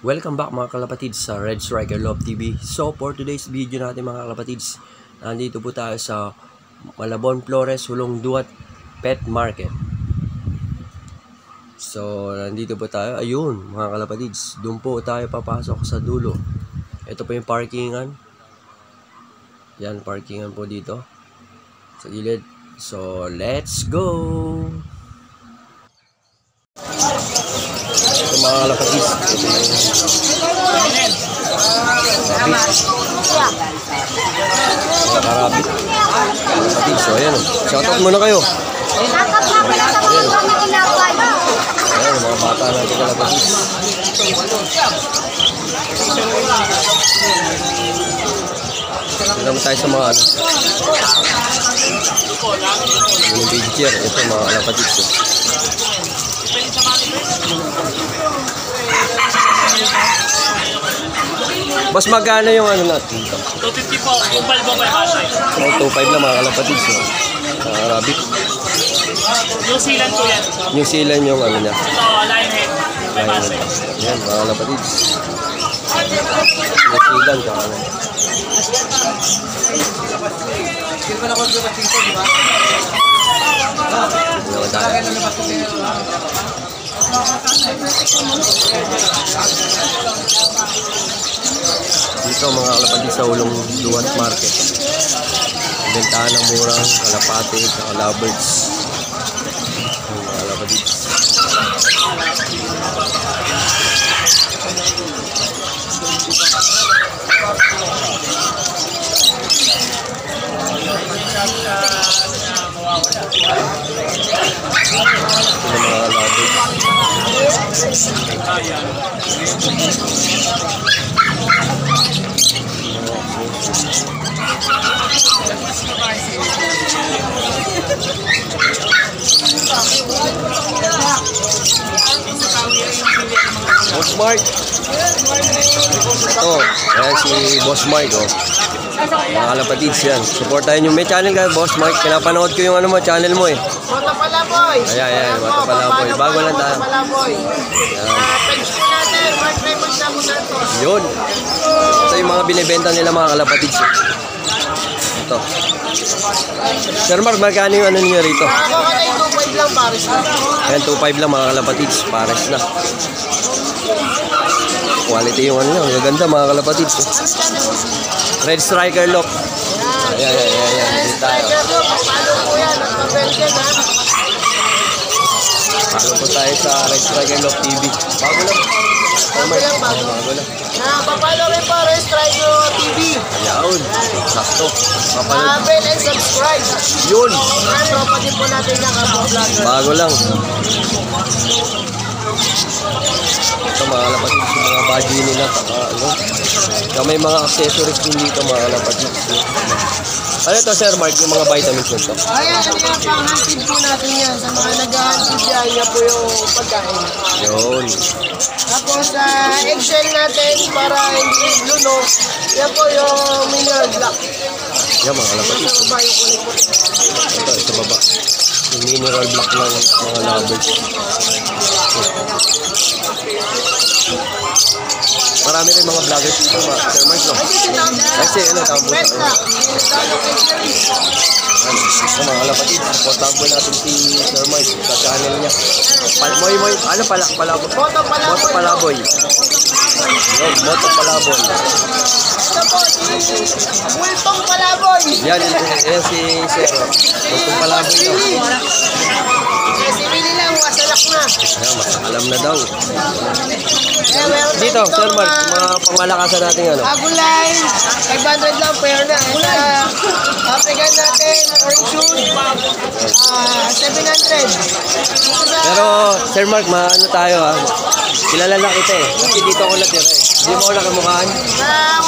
Welcome back mga kalapatids sa Red Striker Love TV. So for today's video natin mga kalapatids, nandito po tayo sa Malabon Flores, Hulong Duat Pet Market. So nandito po tayo, ayun mga kalapatids, doon po tayo papasok sa dulo. Ito po yung parkingan. Yan, parkingan po dito sa gilid. So let's go! Ito mga kalapatids, ito yung karabit. Kalapatids, so ayan o. Shoutout muna kayo. Ayan, mga bata natin kalapatids. Ito naman tayo sa mga ano. Yung baby chair, ito mga kalapatids. Boss, magkano yung ano natin dito? 250 po, 2.5 po by Pasay. So, 2.5 lang mga kalapatids. Rabbit. New Zealand po yan. New Zealand yung ano niya. Ito, Lionhead by Pasay. Yan, mga kalapatids. New Zealand ka ano. Dito mga kalapatids sa Hulong Duat Market. Bentahan ng murang kalapati at lovebirds. Mga kalapatids. Boss Mark. Ito, ayan si Boss Mark, oh. Mga kalapatids yan. Supportahin nyo. May channel ka, Boss Mark. Pinapanood ko yung ano mo, channel mo eh. Moto Palaboy. Ayan, Moto Palaboy. Bago lang tayo. Page ko natin, Mark Raymond Damo Santos. Yun. Ito yung mga binibenta nila mga kalapatids. Ito. Sir Mark, magkano yung ano niyo rito? Ako ka na yung 2.5 lang, Paris na. Ayan, 2.5 lang mga kalapatids. Pares na. Quality yung ano nyo. Ang ganda mga kalapatids. Red Striker Lock. Ayan. Dito tayo. Follow po yan. At mabelgen ha. Follow po tayo sa Red Striker Lock TV. Bago lang. Bago lang. Papalo rin po, Red Striker TV. Ayan. Sakto. Papanood. Bell and subscribe. Yun. Yan, tropa din po natin ng vlogger. Bago lang. Ito mga kalapatids, yung mga body nila, ano. May mga accessories din dito mga kalapatids. Ano ito Sir Mark, yung mga vitamins nito? Ayan, pang-hantid po natin yan. Sa mga nag-hantid yan, yan po yung pagkain. Yun. Tapos eggshell natin para hindi luno. Yan po yung mineral black. Yan mga kalapatids. Sa baba yung kulit. Ito, sa baba. Yung mineral black ng mga lovers. Marami rin mga vloggers dito mga Sir Mark, no? Kasi ano, tawag po sa ano, mga kalapatids, supportahan po natin si Sir Mark sa channel niya. Ano pala? Moto Palaboy. Yun, Moto Palaboy. Ito po, si Multong Palaboy. Yan si Sir. Moto Palaboy daw. Si Willie lang, wasalak na. Ayan, mas alam na daw. Meron Dito, Sir Mark, mga pangmalakasan natin ano. Agulay, 500 lang, pero na. African natin, orange shoes, 700. Pero, Sir Mark, maano tayo ha? Kilala lang kita eh. Kasi dito ako natira eh. Hindi mo ako nakamukhaan.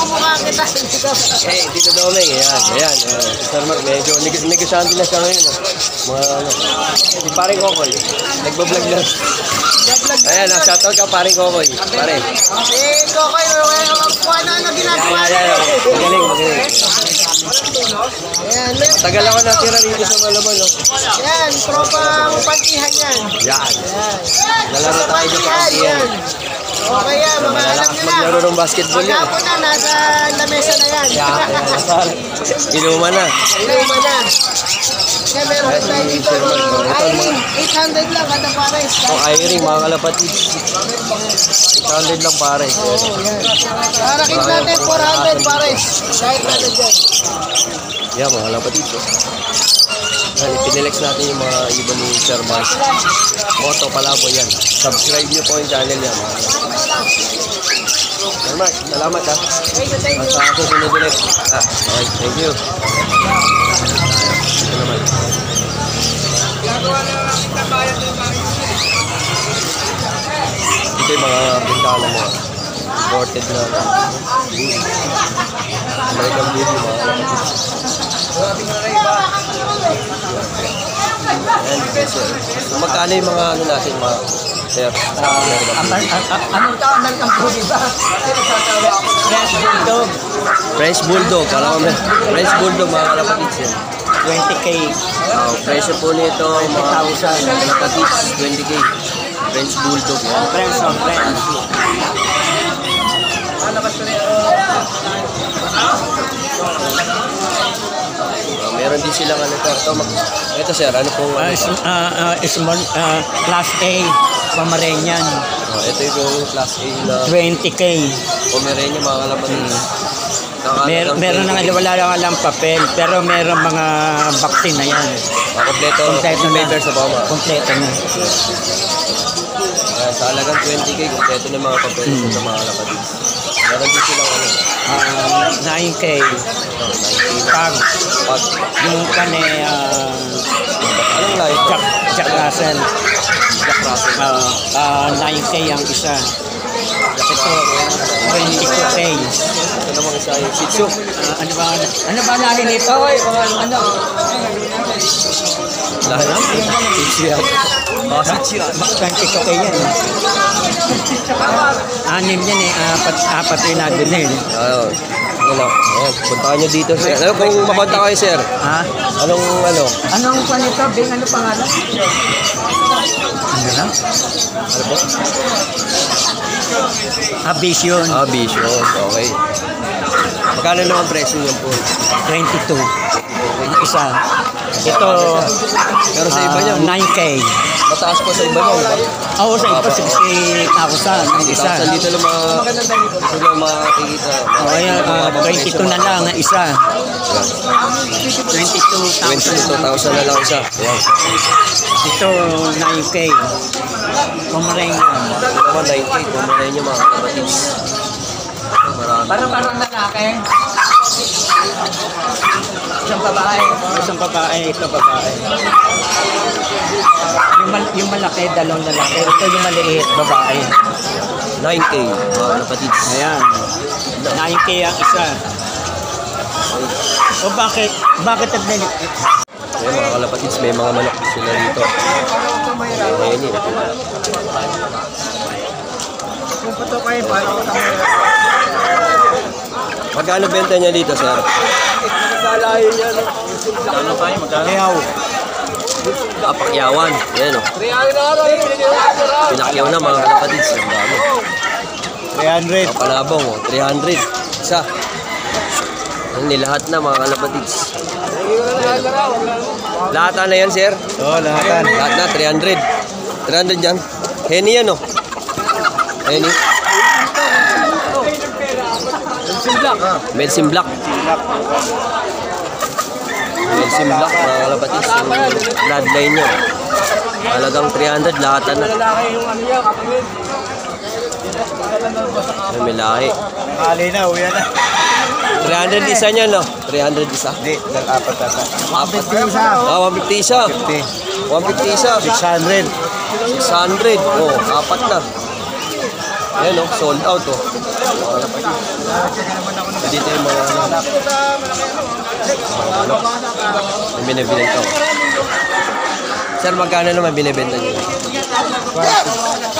Kumukha kita dito. Eh, Tito Domeng, ayan. Si Sir Mark, medyo negosyante na siya ngayon. Mga ano. Si Paring Kokoy, nagbablog lang. Ayan, shoutout ka Paring Kokoy. Pare. Kokoy, kung ano ginagawa Ayan. Magaling. Ayan, Tagal ako natira rito sa Malabon, no? yan, tropang pantihan yan. Yan. Yan. Lalaro tayo dito sa Pantihan, yan. Okay yan, mga alam Malalakas nyo maglaro na. ng basketball yan. Maghapon na, nasa lamesa na yan. Inuman na. Luma na. Kaya meron din tayo dito mga iron. 800 lang kada pares. O iring, mga kalapatids. 800 lang pare. Oo, yan. Parakit natin 400 pares. Kahit natin dyan. Yan, mga kalapatids. Yan, pinilex natin yung mga ibon ni Sir Bas. Moto pala po yan. Subscribe nyo po yung channel yan, mga kalapatids. Sir Mark, salamat ha. At sa susunod ulit. Okay, thank you. Ito naman. Ito yung mga bintana mo. Imported na bully. American bully, mga kalapatids. Ayan, sir. So, magkano yung mga ano natin, mga sir? Anong taon ng kampuni ba? Fresh Bulldog. French Bulldog. Alam mo, French Bulldog, mga kalapatids yan. 20K. Presyo po nito, mga kalapatids, 20K. French Bulldog. Yan. Friends of friends. Meron din silang ano ito. Ito sir, ano pong ano? Small, class A, Pomeranian. Ito yung class A na 20K. Pomerania, mga kalapatids. Meron na nga, wala lang alam papel, pero meron mga vaccine na yan. Kompleto Kompleto na. paper sa bama. Kompleto na. Sa halagang 20K, kompleto na mga papel sa mga kalapatids. Meron din silang ano. 9K. Ito, 19. Pag, Pag, yung kane, anong lahi? Jack Russell. Jack Russell. 9K ang isa. Ito, 22K. Ito namang isa yung Shih Tzu. Ano ba natin ito? Ano? Lahat ng Shih Tzu yan. Shih Tzu yan. 22K yan. Anim yan eh. Apat yung nabili. Ayun. Ano lang. Ayun. Puntahan nyo dito sir. Ano kung makontak kayo sir? Ha? Anong ano? Anong panito? Bing, ano pangalan? Ano na? Ano po? Vision. Vision. Okay. Magkano naman presyo niyan po? 22. Ang isa. Ito, Pero sa iba niya, 9K. mataas pa sa iba niya. Diba? Oo, sa iba, 60,000. Ang isa. Tapos dito lang makikita. Ayan, 22 na lang ang isa. 22,000. 22,000 na lang isa. Ayan. Ito, 9K. Pomeranian. Ito naman 98. Pumunay niyo mga kapatids. Marami. Parang lalaki. Isang babae. Isang babae, ito babae. Yung malaki, dalawang lalaki. Ito yung maliit, babae. 9K mga kapatids. Ayan. 9K ang isa. O bakit? Bakit nagdalit? Ayan mga kalapatids, may mga manok sila dito. Ayan yun. Kung pato kayo, paano ko tayo? Magkano benta niya dito, sir? Ano kayo? Magkano? Pakyawan. Ayan o. Pinakyaw na mga kalapatids. Ang dami. 300. Kapalabong o. 300. Isa. Ang nilahat na mga kalapatids. Lahat na yan, sir? Oo, lahat. Lahat na, 300. 300 dyan. Henny yan o. Henny. Medicine Black. Medicine Black, mga kalapatids. Yung bloodline nyo. Halagang 300, lahat na. May lahi. Kali na, uwi na. 300 isa niya, no? 300 isa. Hindi, apat ata. Apat. 150 isa. 150 isa. 600. 600. Oh, apat na. Ayan, oh, sold out, oh. Dito yung mga may binibenta ko. Sir, magkano naman binibenta niyo?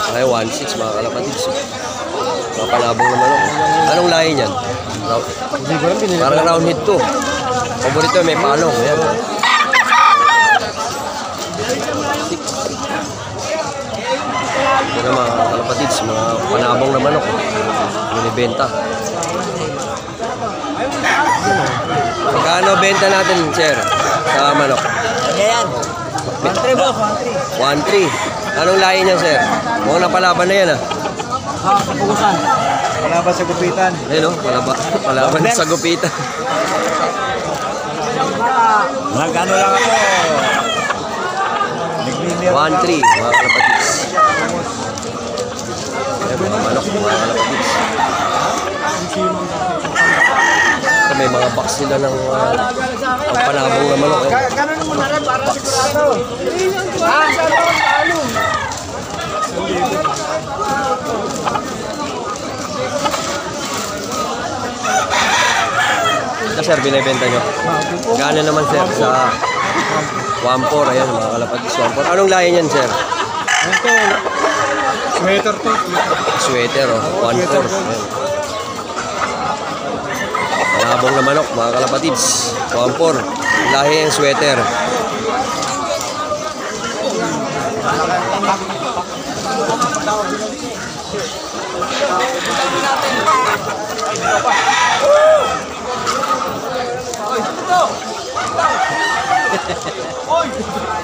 Okay, 1.6 mga kalapatids. Mga palabong naman, oh. Anong lahi niyan? Parang round hit to. Paborito may palong. Ayan. Ito na mga kalapatids, mga panabong na manok. Binibenta. Magkano benta natin, sir, sa manok? Ayan. 1-3 boss, 1-3. 1-3. Anong lahi niya, sir? Mukhang napalaban na yan, ah. Sa pugusan. Palaban sa gupitan. Ayun, oh, palaban sa gupitan. Magkano lang ako? 1-3, mga kalapatids. Ayan, mga manok, mga kalapatids. Ito, may mga box sila ng panabong na manok. Ganun mo na rin para sigurado. Ano? Ito, sir, binibenta nyo. Gano naman, sir, sa 1-4. Ayan, mga kalapatids, 1-4. Anong lahi niyan, sir? Ito, sweater to. Sweater, oh. 1-4. Ayan. Panabong na manok, mga kalapatids. 1-4. Lahi yung sweater.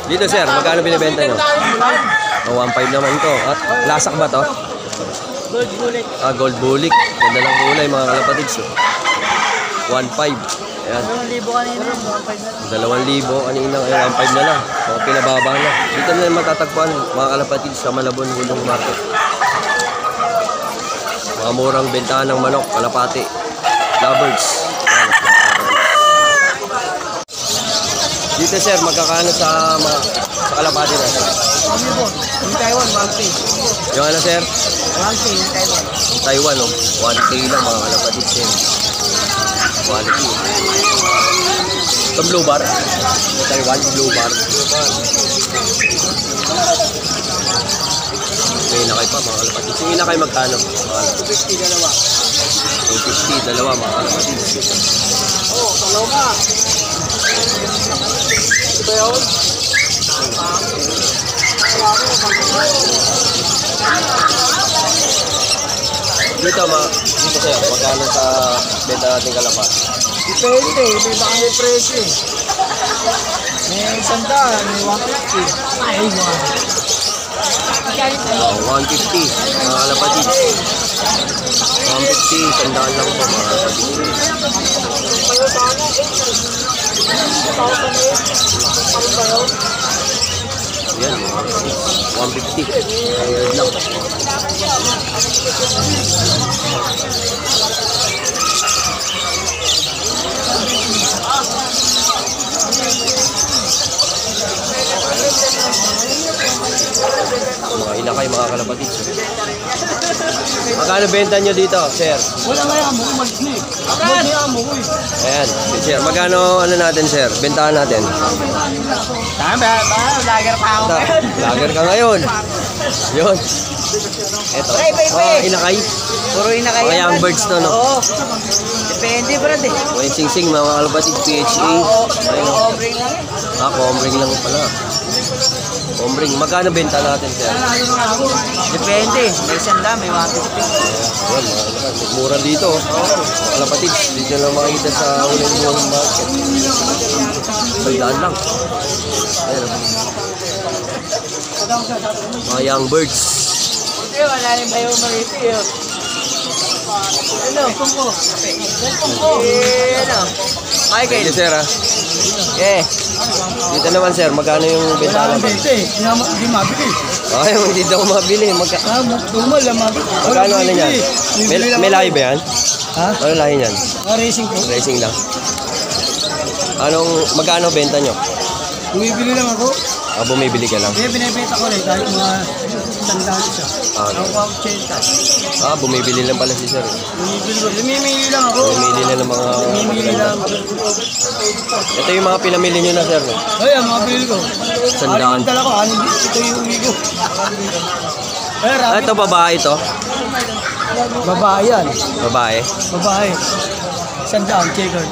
Dito, sir, magkano binibenta nyo? 1.5 naman to. At lasak ba to? Gold bullet. Gold bulik. Ganda ng kulay, mga kalapatids. 1.5. Ayan. 2,000 kanina, 1,500 na. 2,000 kanina, ngayon 1.5 na lang. So, pinababa na. Dito na matatagpuan, mga kalapatids, sa Malabon, Gulong Market. Mga murang bentahan ng manok, kalapati, lovebirds. Ayan. Dito, sir, magkakano sa mga kalapati natin? Yung Taiwan, 1K. Yung ano, sir? 1K, yung Taiwan. Taiwan, oh. 1K lang, mga kalapatids, sir. Quality. Ito blue bar. Taiwan blue bar. May inakay pa, mga kalapatids. Yung inakay magkano? 250 dalawa. 250, dalawa, mga kalapatids. Oo, dalawa. Ito ba yun? Dito, dito sir, magkano sa benta natin kalapati? Depende, may baka may presyo eh. May 100, may 150. Ay, 150, mga kalapatids. 150, sandaan lang po, mga kalapatids. Yan, 150. 100 lang. Mga inakay, mga kalapatids. Magkano benta nyo dito, sir? Wala nga yan mo, mag-snake. Mag-snake mo, uy. Ayan, sir, magkano ano natin, sir? Bentahan natin. Tama, lager pa ako ngayon. Lager ka ngayon. Yun. Eto. Mga inakay. Puro inakay. Mga young birds to, no? Oo. Depende, brad eh. Mga sing-sing, mga kalapatids, PHA. Ayun. Combring lang eh. Combring lang pala. Combring. Magkano benta natin, sir? Depende. May 100, may 150. Ayan, mga kalapatids. Mura dito. Kalapatids, dito lang makikita sa uling buong market. Sandaan lang. Ayan. Mga young birds. Hindi, wala rin kayo mariti yun. Ano? Pungko. Pungko. Ano? Thank you, Michael. sir, ha? Eh. Dito naman, sir, magkano yung benta natin? Hindi mabili. Ay, hindi daw mabili. Tumal lang mabili. Magkano ano yan? May lahi ba yan? Ha? Ano lahi yan? Racing ko. Racing lang. Magkano benta nyo? Bumibili lang ako. Bumibili ka lang. Eh, binibenta ko rin kahit mga sandaan siya. Okay. Ang 80. Bumibili lang pala si sir. Bumibili ko. Lumimili lang ako. Bumibili na ng mga... Lumimili lang. Ito yung mga pinamili nyo na, sir. No? Ay, ang mga bili ko. Sandaan. Ang dala ko, ito yung uli ko. Ito, babae ito. Babae yan. Babae. Babae. 100, checker.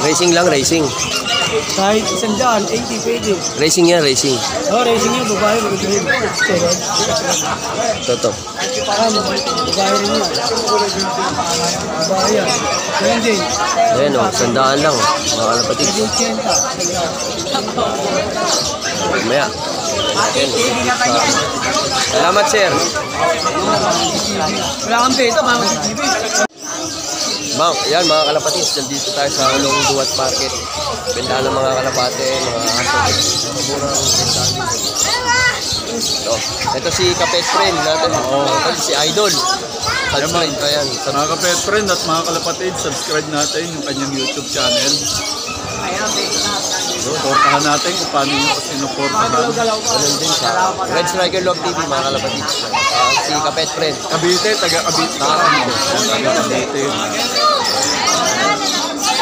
Racing lang, racing. Kahit 100, 80 pwede. Racing yan, racing. Racing yan, babae, mag-drive. Checker. Toto. Babae rin yan. Babae yan. Ganyan din. Ayan o, 100 lang, mga kalapatid. 80. Maya. Salamat, sir. Wala kang peta, mga TV. Ma'am, yan mga kalapatid, nandito tayo sa Ulong Duwat Market. Bentahan ng mga kalapate, mga aso. Murang bentahan dito. Ito si Kapet Friend natin. Ito si Idol. Subscribe ka yan. Mga ka-pet friend at mga kalapatid, subscribe natin yung kanyang YouTube channel. Suportahan natin kung paano nyo sinuportahan. Ganun din sa Red Striker Love TV, mga kalapatid. Si Kapet Friend. Cavite, taga Cavite. Taga Cavite.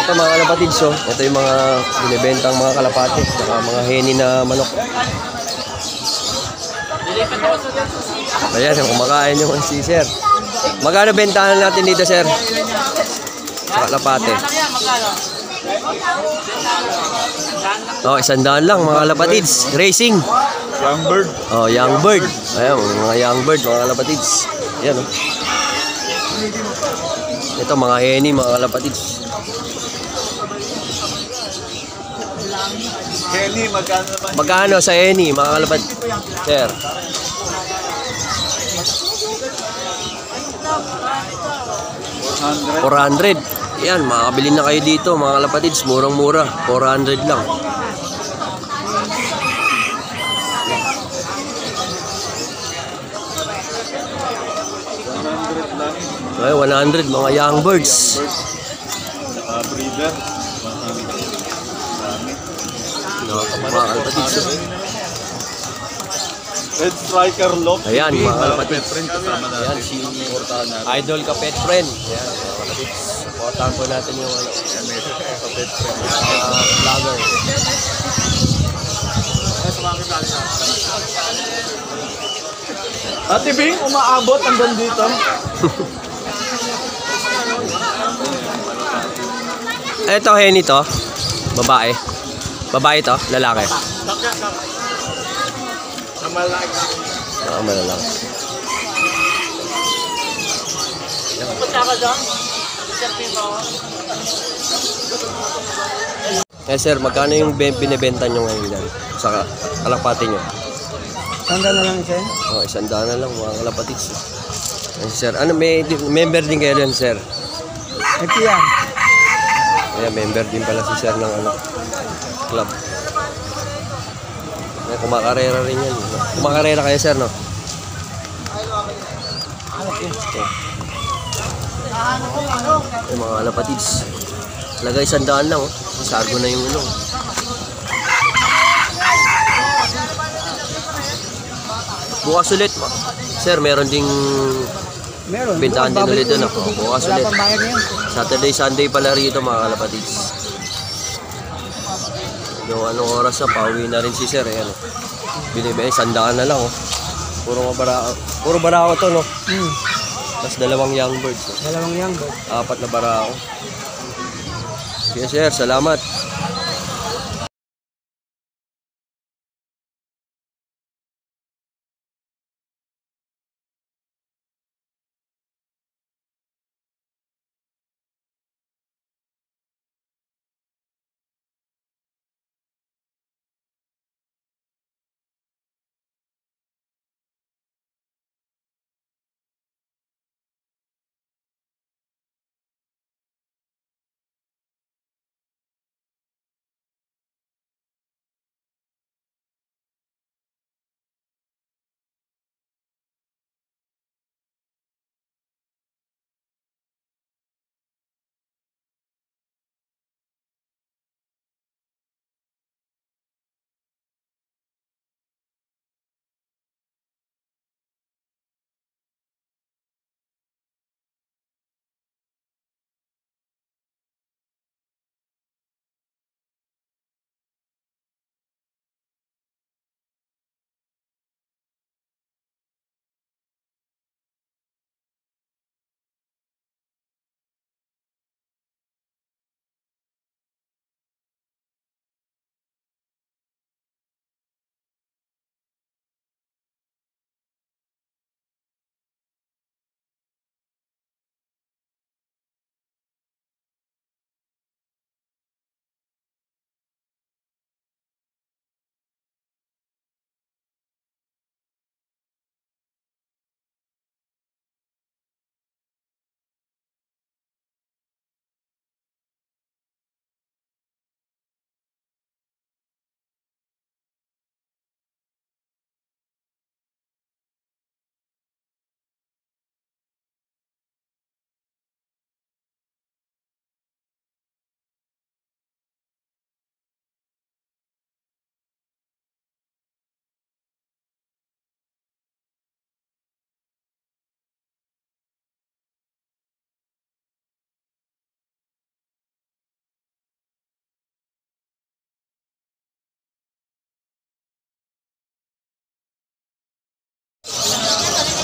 Ito mga kalapatid, so ito yung mga binibentang mga kalapate, saka mga heni na manok. Ayan, kumakain yung si sir. Magkano bentahan natin dito, sir? Sa kalapate. Oh, 100 lang mga kalapatids. Racing. Young bird. Oh, young bird. Ayan, mga young bird, mga kalapatids. Ayan, oh. Ito, mga heni, mga kalapatids. Kelly, magkano naman? Magkano sa heni, mga kalapatids? Sir. 400. Yan, makakabili na kayo dito mga kalapatids. Murang-mura. 400 lang. Ay, 100 mga young birds. Breeder. Mga kalapatids. Red Striker Love. Ayan, mga Pet kalapatids. friend kasama natin. Ayan, si Idol ka pet friend. Ayan, mga kalapatids. Supportahan po natin yung ano, Pet friend. vlogger. Ate Bing, umaabot hanggang dito. Ito, heni to. Babae. Babae to, lalaki. Malalaki. Eh sir, magkano yung binibenta nyo ngayon dyan sa kalapati nyo? Tanda na lang siya. Oh, 100 na lang mga kalapatids. Eh, sir, ano, may member din kayo dyan, sir? FPR. Ayan, member din pala si sir ng ano, club. Ayan, kumakarera rin yan. Kumakarera kayo, sir, no? Okay. Ay, mga kalapatids. Lagay 100 lang, oh. Sargo na yung ulong. Bukas ulit, sir, meron ding Meron. bentahan din ulit doon. Bukas Wala ulit. pang bayad ngayon. Saturday, Sunday pala rito mga kalapatids. Yung anong oras na, pauwi na rin si sir. Ayan, oh. Binibigay, 100 na lang. Oh. Puro barako to, no? Tapos 2 young birds. Oh. 2 young bird. 4 na barako. Sige sir, salamat.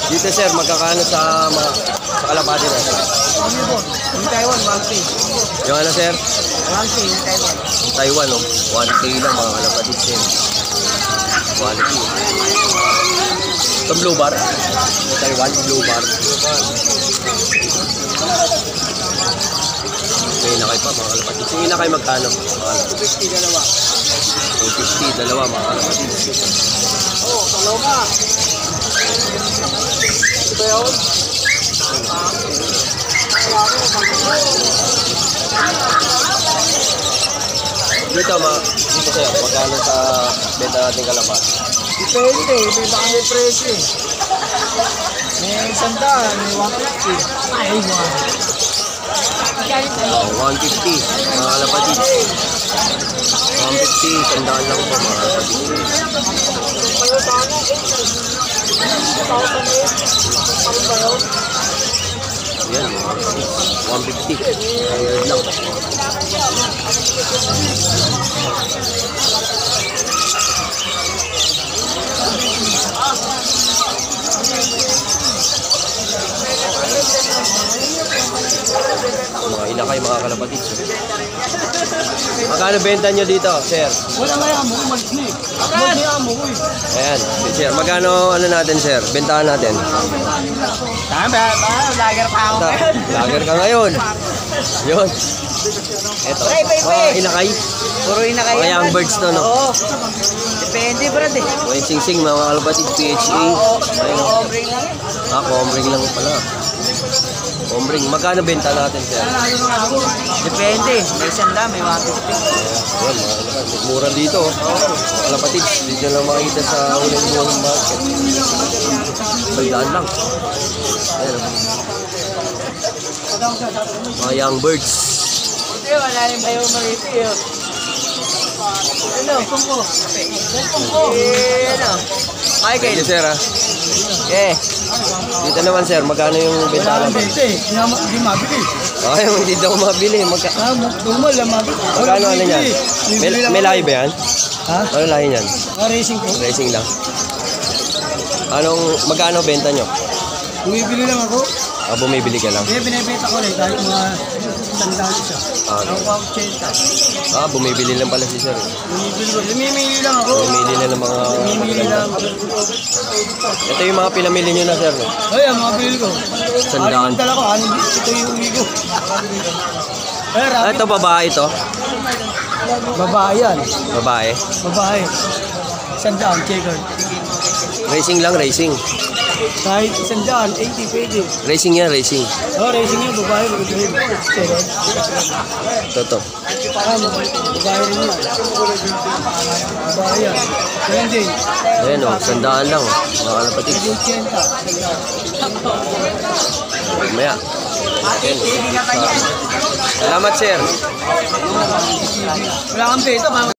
Dito sir, magkakano sa kalapati na? Yung Taiwan, 1K. Yung ano sir? 1K yung Taiwan. Taiwan, oh. 1K lang mga kalapatid sir. Quality. Itong blue bar. Taiwan, blue bar. May inakay pa mga kalapatid. Yung inakay magkano? 250 dalawa. 250, dalawa mga kalapatid. Oo, salaw ka. Ito ba yun? Dito sir, magkano sa benta natin kalapat? Depende, may baka may presyo eh. May 100, may 150. Ay, 150 mga kalapatid. 150, sandaan lang po mga kalapatid. Yan, 150. 100 lang. Mga inakay, mga kalapatid. Magkano benta nyo dito, sir? wala nga yung amo ko, malit na eh. Malit na yung amo ko eh. Ayan, sir. Magkano ano natin, sir? Bentahan natin. Tama, lager pa ako ngayon. Lager ka ngayon. Yun. Eto. Mga inakay. Puro inakay. Mga young birds to, no? Oo. Depende, brad eh. Mga sing-sing, mga kalapatid, PHA. Ayun. Omring lang eh. Combring lang pala. Combring. Magkano benta natin, sir? Depende. May 100, may 150. Ayan, mga kalapatid. Mura dito. Kalapatid, dito lang makita sa ulang buong market. Baldaan lang. Ayan. Mga young birds. Hindi, wala rin bayo marito eh. Ano? Tungko. Tungko. Ano? Thank you, sir, ha? Dito naman, sir, magkano yung benta natin? Hindi mabili. Okay, hindi daw mabili. Tumal lang mabili. Magkano ano yan? May lahi ba yan? Ha? Ano lahi yan? Racing ko. Racing lang. Magkano benta nyo? Bumibili lang ako. Bumibili ka lang. Kaya binibenta ko rin kahit mga sandaan siya. Ang 80. Bumibili lang pala si sir. Bumibili ko. Lumimili lang ako. Bumibili na ng mga... Lumimili lang. Ito yung mga pinamili nyo na, sir. No? Ay, ang mga bili ko. Sandaan. Dala ko. Ito yung umi ko. Ito, babae ito. Babae yan. Babae. Babae. Sandaan, checker. Racing lang, racing. Kahit sandaan, 80 pwede. Racing yan, racing. Racing yan, babae. Checker. Ito. Babae rin yan. Babae yan. Ayan din. Ayan o, sandaan lang. Mga kalapatid. 80. Maya. Salamat, sir. Wala kang peta.